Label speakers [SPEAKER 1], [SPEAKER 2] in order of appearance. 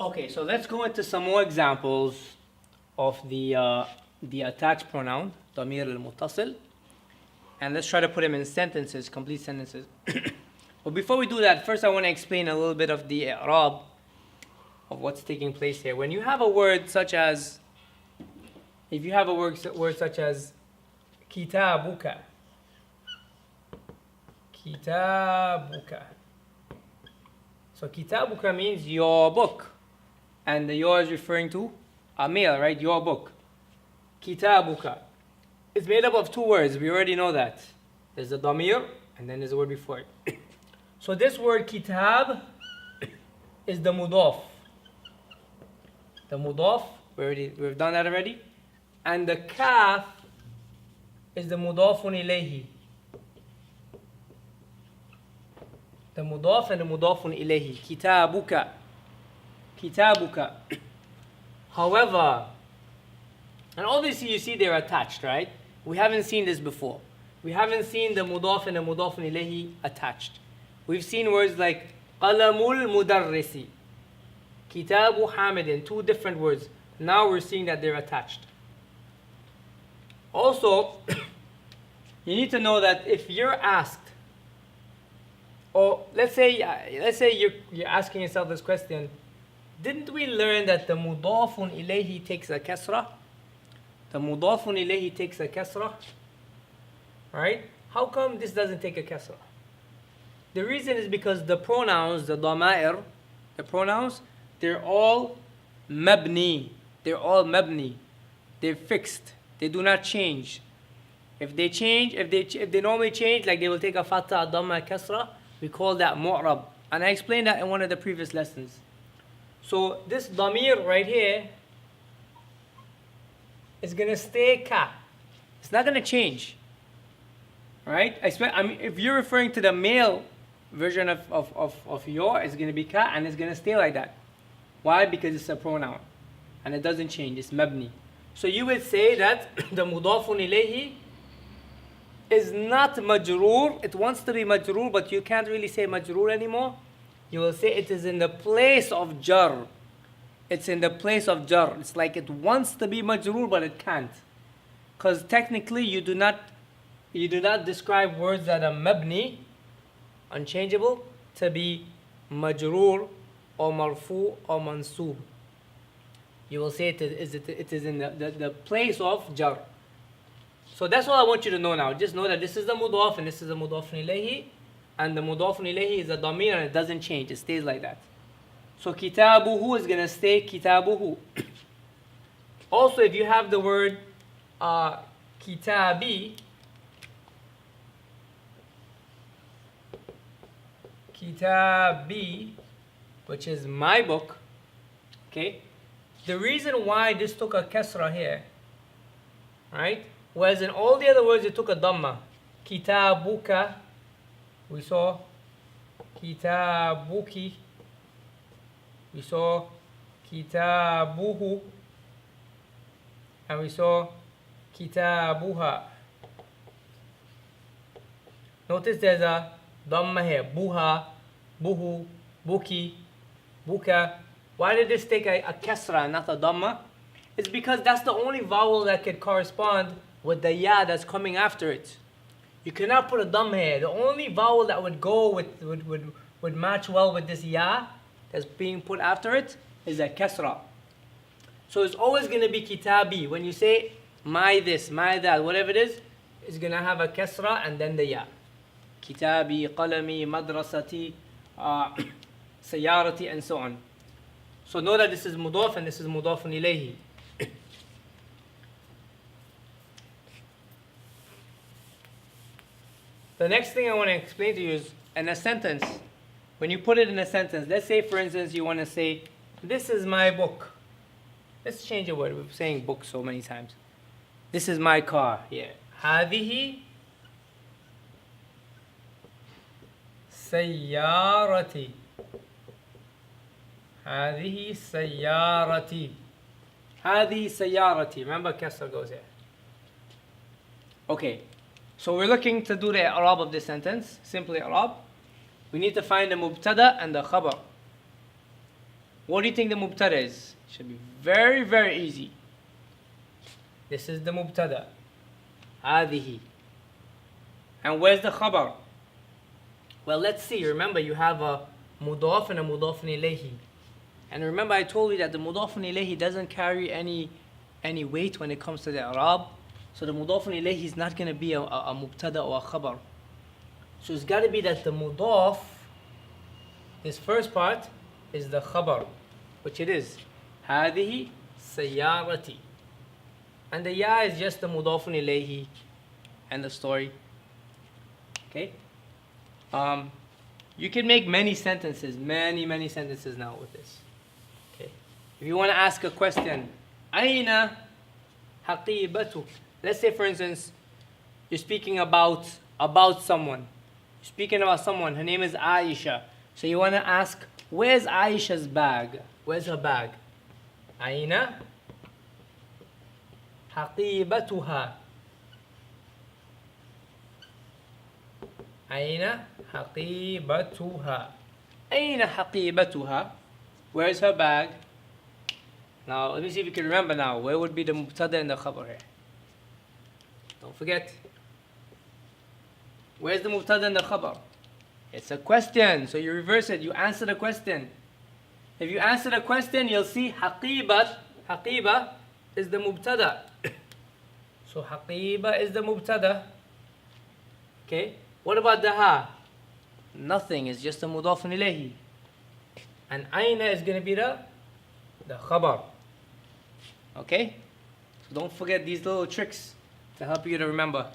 [SPEAKER 1] Okay, so let's go into some more examples of the attached pronoun, ضمير المتصل, and let's try to put them in sentences, complete sentences. But before we do that, first I want to explain a little bit of the i'rab of what's taking place here. When you have a word such as, if you have a word such as kitabuka, kitabuka. So kitabuka means your book, and the your is referring to a male, right? Your book. Kitabuka. It's made up of two words. We already know that. There's a damir, and then there's a word before it. So this word kitab is the mudaf. The mudaf, we've done that already. And the kaf is the mudafun ilayhi. The mudaf and the mudafun ilayhi. Kitabuka. Kitabuka. However, and obviously you see they're attached, right? We haven't seen this before. We haven't seen the mudaf and the mudafun ilayhi attached. We've seen words like qalamul mudarrisi, kitabu hamidin, two different words. Now we're seeing that they're attached. Also, you need to know that if you're asked, or let's say you're asking yourself this question, didn't we learn that the mudafun ilayhi takes a kasra? The mudafun ilayhi takes a kasra, right? How come this doesn't take a kasra? The reason is because the pronouns, the dama'ir, the pronouns, they're all mabni. They're all mabni. They're fixed. They do not change. If they change, if they normally change, like they will take a fatha, dhamma, kasra, we call that mu'rab. And I explained that in one of the previous lessons. So this damir right here is going to stay ka. It's not going to change. Right? I mean, if you're referring to the male version of your, it's going to be ka, and it's going to stay like that. Why? Because it's a pronoun. And it doesn't change. It's mabni. So you would say that the mudafun ilayhi is not majroor. It wants to be majroor, but you can't really say majroor anymore. You will say it is in the place of jar. It's in the place of jar. It's like it wants to be majroor, but it can't. Because technically you do not describe words that are mabni, unchangeable, to be majroor or marfu or mansoob. You will say it is in the place of jar. So that's all I want you to know now. Just know that this is the mudaf and this is the mudafun ilayhi. And the mudafun ilayhi is a damir and it doesn't change. It stays like that. So kitabuhu is going to stay kitabuhu. Also, if you have the word kitabi, kitabi, which is my book, okay? The reason why this took a kasra here, right? Whereas in all the other words it took a dhamma. Kitabuka, we saw kitabuki, we saw kitabuhu, and we saw kitabuha. Notice there's a dhamma here. Buha, buhu, buki, buka. Why did this take a kasra and not a dhamma? It's because that's the only vowel that could correspond with the ya that's coming after it. You cannot put a dhamma here. The only vowel that would go would match well with this ya that's being put after it is a kasra. So it's always going to be kitabi. When you say my this, my that, whatever it is, it's going to have a kasra and then the ya. Kitabi, qalami, madrasati, sayarati, and so on. So know that this is mudaf and this is mudafun ilayhi. The next thing I want to explain to you is in a sentence. When you put it in a sentence, let's say for instance you want to say, this is my book. Let's change the word. We're saying book so many times. This is my car. Yeah. هذه سيارتي. هذه سيارتي. هذه سيارتي. Remember, kasra goes here. Okay. So we're looking to do the i'rab of this sentence. Simply i'rab. We need to find the mubtada and the khabar. What do you think the mubtada is? Should be very, very easy. This is the mubtada. هذه. And where's the khabar? Well, let's see. Remember, you have a mudaf and a mudaf ilayhi. And remember, I told you that the mudaf ilayhi doesn't carry any weight when it comes to the i'rab. So the mudaf ilayhi is not going to be a mubtada or a khabar. So it's got to be that the mudaf, this first part, is the khabar, which it is. هذه سيارتي. And the ya is just the mudaf ilayhi and the story. Okay? You can make many sentences, many sentences now with this. Okay? If you want to ask a question, أين حقيبتك? Let's say, for instance, you're speaking about someone. You're speaking about someone. Her name is Aisha. So you want to ask, where's Aisha's bag? Where's her bag? أين حقيبتها? أين حقيبتها? أين حقيبتها? Where's her bag? Now, let me see if you can remember now. Where would be the mubtada and the khabar here? Don't forget. Where's the mubtada and the khabar? It's a question, so you reverse it. You answer the question. If you answer the question, you'll see haqiba is the mubtada. So haqiba is the mubtada. Okay? What about the ha? Nothing, it's just a mudaf ilayhi. And aina is going to be the khabar. Okay? So don't forget these little tricks to help you to remember.